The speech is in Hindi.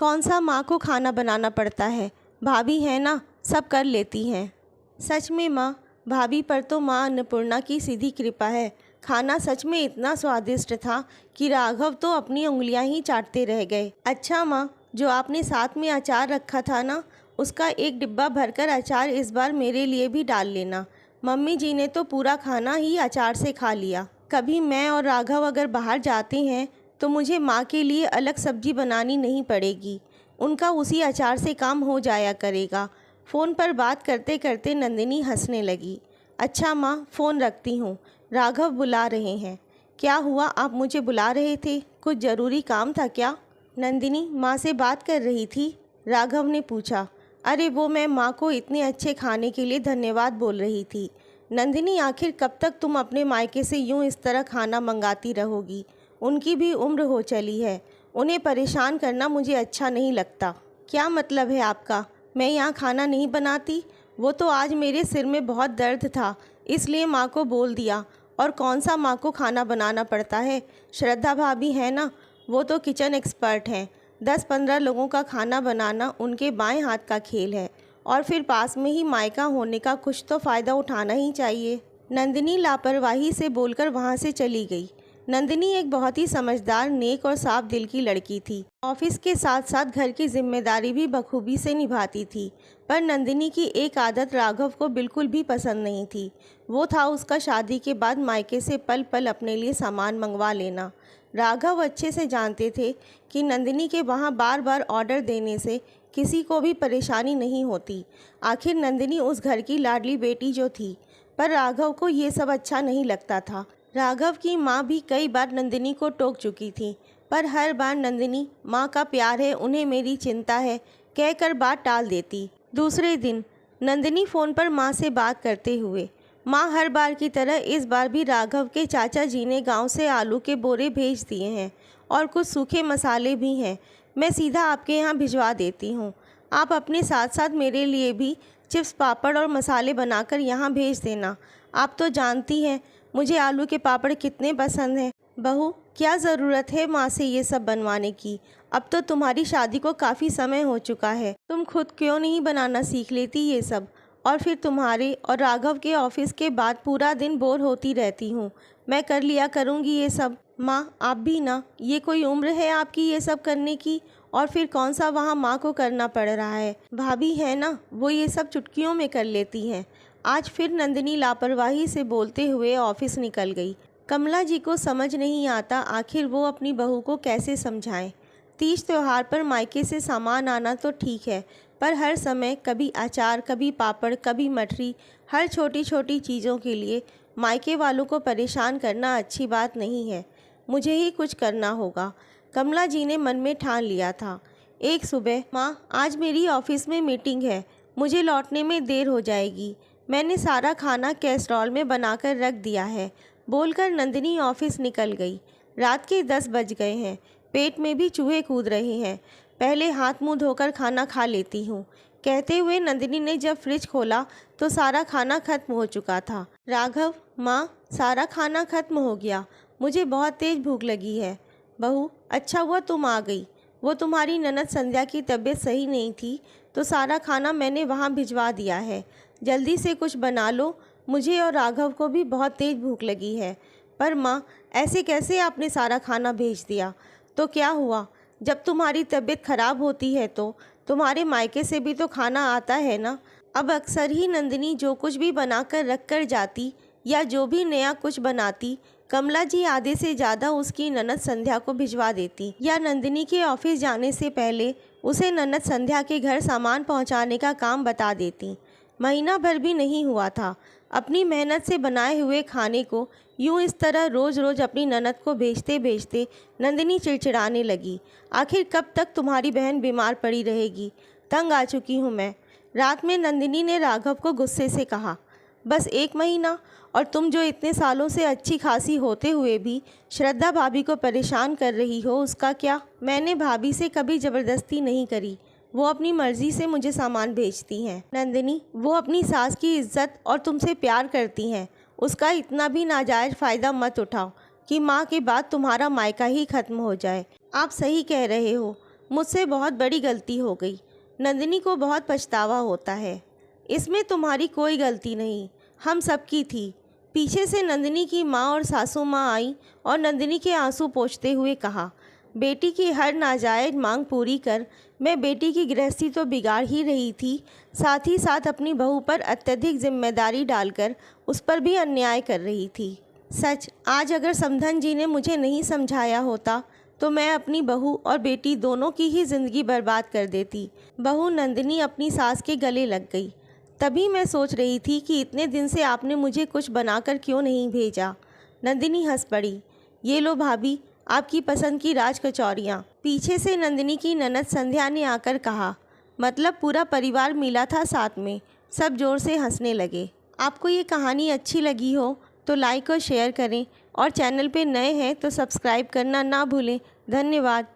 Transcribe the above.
कौन सा माँ को खाना बनाना पड़ता है, भाभी है ना, सब कर लेती हैं। सच में माँ, भाभी पर तो माँ अन्नपूर्णा की सीधी कृपा है। खाना सच में इतना स्वादिष्ट था कि राघव तो अपनी उंगलियां ही चाटते रह गए। अच्छा माँ, जो आपने साथ में अचार रखा था ना, उसका एक डिब्बा भरकर अचार इस बार मेरे लिए भी डाल लेना। मम्मी जी ने तो पूरा खाना ही अचार से खा लिया। कभी मैं और राघव अगर बाहर जाते हैं तो मुझे माँ के लिए अलग सब्जी बनानी नहीं पड़ेगी, उनका उसी अचार से काम हो जाया करेगा। फ़ोन पर बात करते करते नंदिनी हंसने लगी। अच्छा माँ, फ़ोन रखती हूँ, राघव बुला रहे हैं। क्या हुआ, आप मुझे बुला रहे थे, कुछ ज़रूरी काम था क्या? नंदिनी माँ से बात कर रही थी, राघव ने पूछा। अरे वो मैं माँ को इतने अच्छे खाने के लिए धन्यवाद बोल रही थी। नंदिनी आखिर कब तक तुम अपने मायके से यूँ इस तरह खाना मंगाती रहोगी? उनकी भी उम्र हो चली है, उन्हें परेशान करना मुझे अच्छा नहीं लगता। क्या मतलब है आपका, मैं यहाँ खाना नहीं बनाती? वो तो आज मेरे सिर में बहुत दर्द था, इसलिए माँ को बोल दिया। और कौन सा माँ को खाना बनाना पड़ता है, श्रद्धा भाभी है ना, वो तो किचन एक्सपर्ट हैं। 10-15 लोगों का खाना बनाना उनके बाएं हाथ का खेल है। और फिर पास में ही मायका होने का कुछ तो फ़ायदा उठाना ही चाहिए। नंदिनी लापरवाही से बोलकर वहाँ से चली गई। नंदिनी एक बहुत ही समझदार, नेक और साफ दिल की लड़की थी। ऑफिस के साथ साथ घर की जिम्मेदारी भी बखूबी से निभाती थी। पर नंदिनी की एक आदत राघव को बिल्कुल भी पसंद नहीं थी। वो था उसका शादी के बाद मायके से पल पल अपने लिए सामान मंगवा लेना। राघव अच्छे से जानते थे कि नंदिनी के वहाँ बार बार ऑर्डर देने से किसी को भी परेशानी नहीं होती। आखिर नंदिनी उस घर की लाडली बेटी जो थी। पर राघव को ये सब अच्छा नहीं लगता था। राघव की माँ भी कई बार नंदिनी को टोक चुकी थी, पर हर बार नंदिनी माँ का प्यार है, उन्हें मेरी चिंता है कहकर बात टाल देती। दूसरे दिन नंदिनी फ़ोन पर माँ से बात करते हुए, माँ हर बार की तरह इस बार भी राघव के चाचा जी ने गांव से आलू के बोरे भेज दिए हैं और कुछ सूखे मसाले भी हैं, मैं सीधा आपके यहाँ भिजवा देती हूँ। आप अपने साथ साथ मेरे लिए भी चिप्स, पापड़ और मसाले बनाकर यहाँ भेज देना। आप तो जानती हैं मुझे आलू के पापड़ कितने पसंद हैं। बहू, क्या ज़रूरत है माँ से ये सब बनवाने की? अब तो तुम्हारी शादी को काफ़ी समय हो चुका है, तुम खुद क्यों नहीं बनाना सीख लेती ये सब? और फिर तुम्हारे और राघव के ऑफिस के बाद पूरा दिन बोर होती रहती हूँ, मैं कर लिया करूँगी ये सब। माँ आप भी ना, ये कोई उम्र है आपकी ये सब करने की? और फिर कौन सा वहाँ माँ को करना पड़ रहा है, भाभी है ना, वो ये सब चुटकियों में कर लेती हैं। आज फिर नंदिनी लापरवाही से बोलते हुए ऑफिस निकल गई। कमला जी को समझ नहीं आता आखिर वो अपनी बहू को कैसे समझाएं। तीज त्योहार पर मायके से सामान आना तो ठीक है, पर हर समय कभी अचार, कभी पापड़, कभी मठरी, हर छोटी छोटी चीज़ों के लिए मायके वालों को परेशान करना अच्छी बात नहीं है। मुझे ही कुछ करना होगा, कमला जी ने मन में ठान लिया था। एक सुबह, माँ आज मेरी ऑफिस में मीटिंग है, मुझे लौटने में देर हो जाएगी, मैंने सारा खाना कैसरॉल में बनाकर रख दिया है, बोलकर नंदिनी ऑफिस निकल गई। रात के 10 बज गए हैं, पेट में भी चूहे कूद रहे हैं, पहले हाथ मुंह धोकर खाना खा लेती हूँ, कहते हुए नंदिनी ने जब फ्रिज खोला तो सारा खाना खत्म हो चुका था। राघव, माँ सारा खाना खत्म हो गया, मुझे बहुत तेज भूख लगी है। बहू, अच्छा हुआ तुम आ गई, वो तुम्हारी ननद संध्या की तबीयत सही नहीं थी तो सारा खाना मैंने वहाँ भिजवा दिया है, जल्दी से कुछ बना लो, मुझे और राघव को भी बहुत तेज भूख लगी है। पर माँ, ऐसे कैसे आपने सारा खाना भेज दिया? तो क्या हुआ, जब तुम्हारी तबीयत खराब होती है तो तुम्हारे मायके से भी तो खाना आता है ना। अब अक्सर ही नंदिनी जो कुछ भी बनाकर रख कर जाती या जो भी नया कुछ बनाती, कमला जी आधे से ज़्यादा उसकी ननद संध्या को भिजवा देती, या नंदिनी के ऑफिस जाने से पहले उसे ननद संध्या के घर सामान पहुंचाने का काम बता देती। महीना भर भी नहीं हुआ था, अपनी मेहनत से बनाए हुए खाने को यूं इस तरह रोज़ रोज़ अपनी ननद को भेजते भेजते नंदिनी चिड़चिड़ाने लगी। आखिर कब तक तुम्हारी बहन बीमार पड़ी रहेगी, तंग आ चुकी हूँ मैं। रात में नंदिनी ने राघव को गुस्से से कहा, बस 1 महीना, और तुम जो इतने सालों से अच्छी खासी होते हुए भी श्रद्धा भाभी को परेशान कर रही हो, उसका क्या? मैंने भाभी से कभी ज़बरदस्ती नहीं करी, वो अपनी मर्ज़ी से मुझे सामान भेजती हैं। नंदिनी, वो अपनी सास की इज्जत और तुमसे प्यार करती हैं, उसका इतना भी नाजायज़ फ़ायदा मत उठाओ कि माँ के बाद तुम्हारा मायका ही ख़त्म हो जाए। आप सही कह रहे हो, मुझसे बहुत बड़ी गलती हो गई। नंदिनी को बहुत पछतावा होता है। इसमें तुम्हारी कोई गलती नहीं, हम सबकी थी। पीछे से नंदिनी की माँ और सासू माँ आई और नंदिनी के आंसू पोंछते हुए कहा, बेटी की हर नाजायज़ मांग पूरी कर मैं बेटी की गृहस्थी तो बिगाड़ ही रही थी, साथ ही साथ अपनी बहू पर अत्यधिक जिम्मेदारी डालकर उस पर भी अन्याय कर रही थी। सच, आज अगर समधन जी ने मुझे नहीं समझाया होता तो मैं अपनी बहू और बेटी दोनों की ही ज़िंदगी बर्बाद कर देती। बहू नंदिनी अपनी सास के गले लग गई। तभी मैं सोच रही थी कि इतने दिन से आपने मुझे कुछ बनाकर क्यों नहीं भेजा। नंदिनी हंस पड़ी। ये लो भाभी, आपकी पसंद की राज कचौरियाँ। पीछे से नंदिनी की ननद संध्या ने आकर कहा, मतलब पूरा परिवार मिला था साथ में। सब जोर से हंसने लगे। आपको ये कहानी अच्छी लगी हो तो लाइक और शेयर करें और चैनल पे नए हैं तो सब्सक्राइब करना ना भूलें। धन्यवाद।